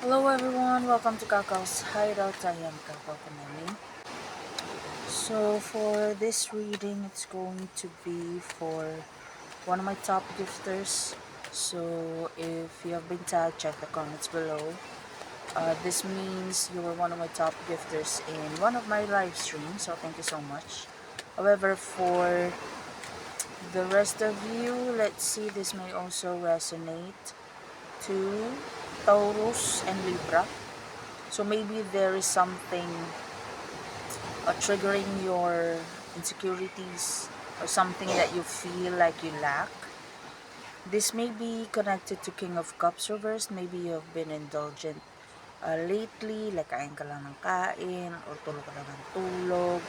Hello everyone, welcome to Kakao's Hideout. I am Kakao Kanemi. So for this reading, it's going to be for one of my top gifters. So if you have been tagged, check the comments below. This means you were one of my top gifters in one of my live streams, so thank you so much. However, for the rest of you, let's see, this may also resonate to Taurus and Libra. So maybe there is something triggering your insecurities or something that you feel like you lack. This may be connected to King of Cups reversed. Maybe you have been indulgent lately, like kain ka lang ng kain or tulog ka lang ng tulog.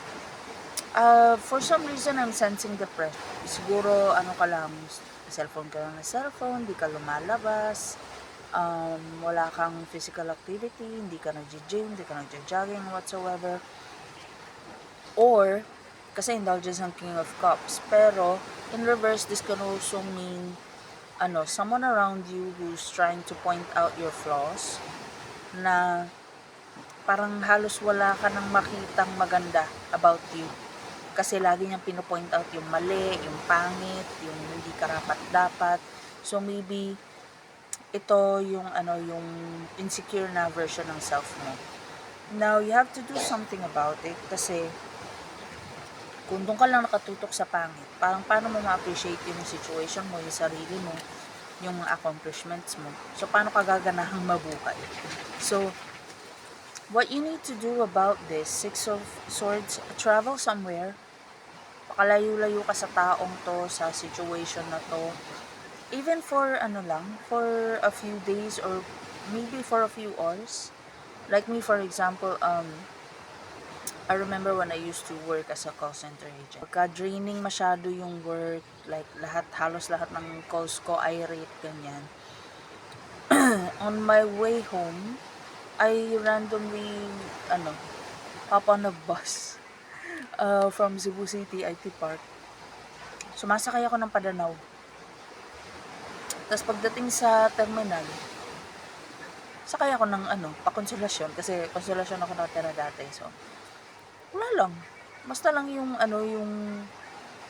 For some reason, I'm sensing depression. Siguro, ano ka lang, cellphone ka lang na cellphone, di ka lumalabas, wala kang physical activity, hindi ka nag-gym, hindi ka nag-jogging whatsoever. Or, kasi indulgence ng King of Cups. Pero, in reverse, this can also mean, someone around you who's trying to point out your flaws, na parang halos wala ka nang makitang maganda about you. Kasi lagi niyang pinopoint out yung mali, yung pangit, yung hindi karapat-dapat. So, maybe, ito yung, yung insecure na version ng self mo. Now, you have to do something about it kasi kung doon ka lang nakatutok sa pangit, parang paano mo ma-appreciate yung situation mo, yung sarili mo, yung mga accomplishments mo. So, paano ka gaganahang mabuhay? So, what you need to do about this, Six of Swords, travel somewhere, pakalayo-layo ka sa taong to, sa situation na to, even for, for a few days or maybe for a few hours. Like me, for example, I remember when I used to work as a call center agent. Pagka-draining masyado yung work, like halos lahat ng calls ko, irate, ganyan. On my way home, I randomly, hop on a bus from Cebu City IT Park. Sumasakay ako ng Padanaw. Tapos pagdating sa terminal, sakay ako ng pa-Konsolasyon kasi Konsolasyon ako nakatira dati. So, wala lang. Basta lang yung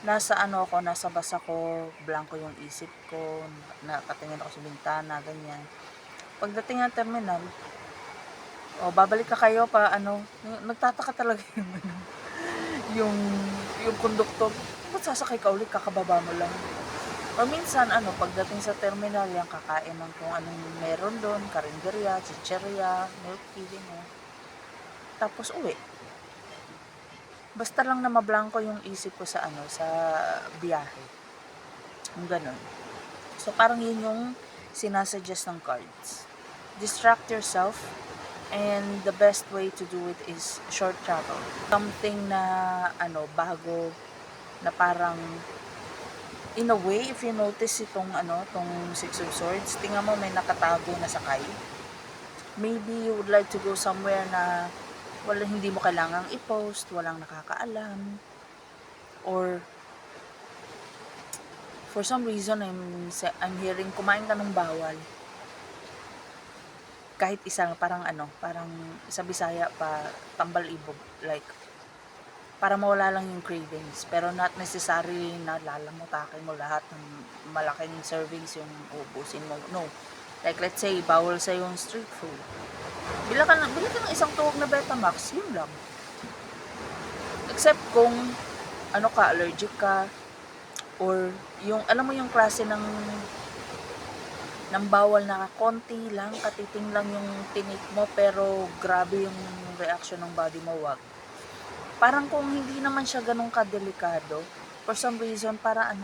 nasa bus ako, blanco yung isip ko, nakatingin ako sa bintana, ganyan. Pagdating ng terminal, babalik ka kayo nagtataka talaga yung konduktor. Ba't sasakay ka ulit, kakababa mo lang? O minsan, pagdating sa terminal, yung kakain ng kung anong meron doon, karinderya, chicherya, milk tea, ganyan. Tapos uwi. Basta lang na mablangko yung isip ko sa sa biyahe. Yung ganun. So, parang yun yung sinasuggest ng cards. Distract yourself, and the best way to do it is short travel. Something na, bago, na parang, in a way, if you notice tong Six of Swords, tingnan mo may nakatago na sakay. Maybe you would like to go somewhere na hindi mo kailangang i-post, walang nakakaalam, or for some reason I'm hearing kumain ka ng bawal. Kahit isa, parang sa Bisaya pa, tambal ibog, like para mawala lang yung cravings, pero not necessarily na lalamutakin mo lahat ng malaking servings yung uubusin mo. No. Like let's say bawal sa yung street food. Bili ka ng isang tuhog na Betamax, yun lang. Except kung allergic ka, or yung alam mo yung klase ng bawal na konti lang, katiting lang yung tinik mo, pero grabe yung reaction ng body mo, wag. Parang kung hindi naman siya ganun kadelikado, for some reason, para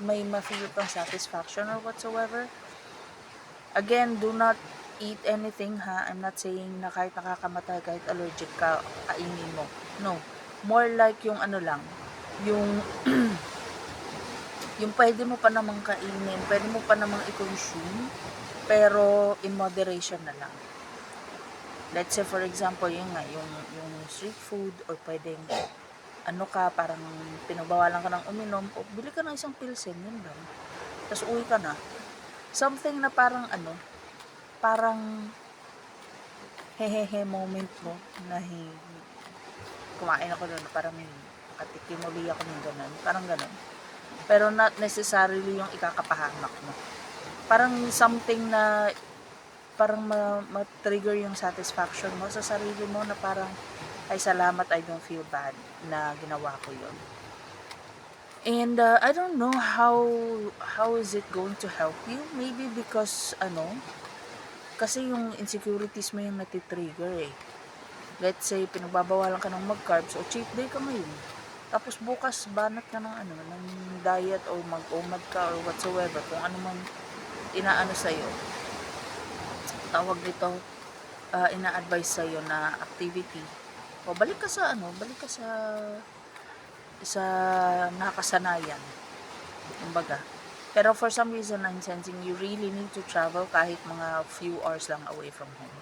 may ma-feel kang satisfaction or whatsoever. Again, do not eat anything, ha. I'm not saying na kahit nakakamatay, kahit allergic ka, kainin mo. No. More like yung lang, yung yung pwede mo pa namang kainin, pwede mo pa namang i-consume, pero in moderation na lang. Let's say for example, yung street food, or pwedeng parang pinabawalan ka ng uminom, o bili ka ng isang pilsen, yun lang. Tapos uwi ka na. Something na parang parang hehehe moment mo na kumain ako doon, parang may nakatikim uli ako ng ganun, parang ganun. Pero not necessarily yung ikakapahamak mo. Parang something na parang ma-trigger yung satisfaction mo sa sarili mo na parang, ay salamat, I don't feel bad na ginawa ko yun. And I don't know how is it going to help you. Maybe because kasi yung insecurities mo yung natitrigger eh. Let's say pinagbabawalan ka ng mag-carbs o cheat day ka ngayon. Tapos bukas banat ka ng ng diet o mag-OMAD ka or whatsoever, kung ano man inaano sa iyo. Tawag nito, ina-advise sa iyo na activity. O balik ka sa nakasanayan. Kumbaga. Pero for some reason, I'm sensing you really need to travel kahit mga few hours lang away from home.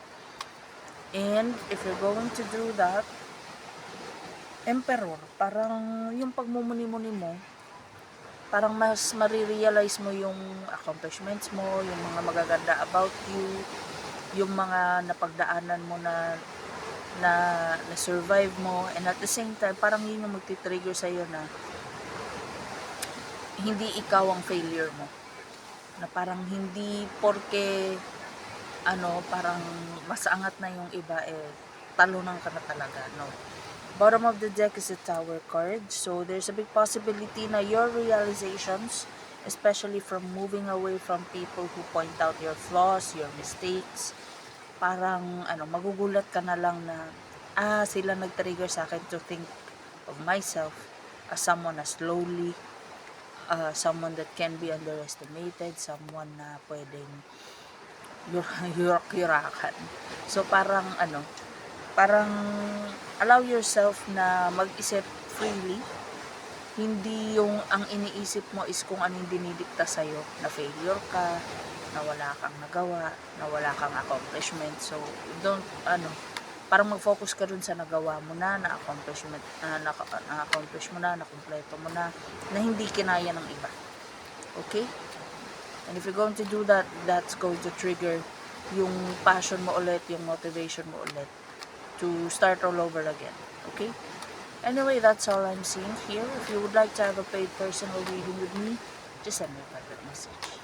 And if you're going to do that, Emperor, parang yung pagmumuni-muni mo, parang mas marirealize mo yung accomplishments mo, yung mga magaganda about you, yung mga napagdaanan mo na survive mo, and at the same time, parang yun yung magti-trigger sa'yo na hindi ikaw ang failure mo. Na parang hindi porke parang mas angat na yung iba talunan ka na talaga. No. Bottom of the deck is a Tower card. So there's a big possibility na your realizations, especially from moving away from people who point out your flaws, your mistakes, parang magugulat ka na lang na sila nag-trigger sa akin to think of myself as someone na slowly, someone that can be underestimated, someone na pwedeng yurak-yurakan. So parang parang allow yourself na mag-isip freely. Hindi yung ang iniisip mo is kung anong dinidikta sa'yo, na failure ka, na wala kang nagawa, na wala kang accomplishment. So don't parang mag-focus ka dun sa nagawa mo na accomplishment, na-accomplish mo na kumpleto mo na hindi kinaya ng iba. Okay? And if you're going to do that, that's going to trigger yung passion mo ulit, yung motivation mo ulit to start all over again. Okay? Anyway, that's all I'm seeing here. If you would like to have a paid personal reading with me, just send me a private message.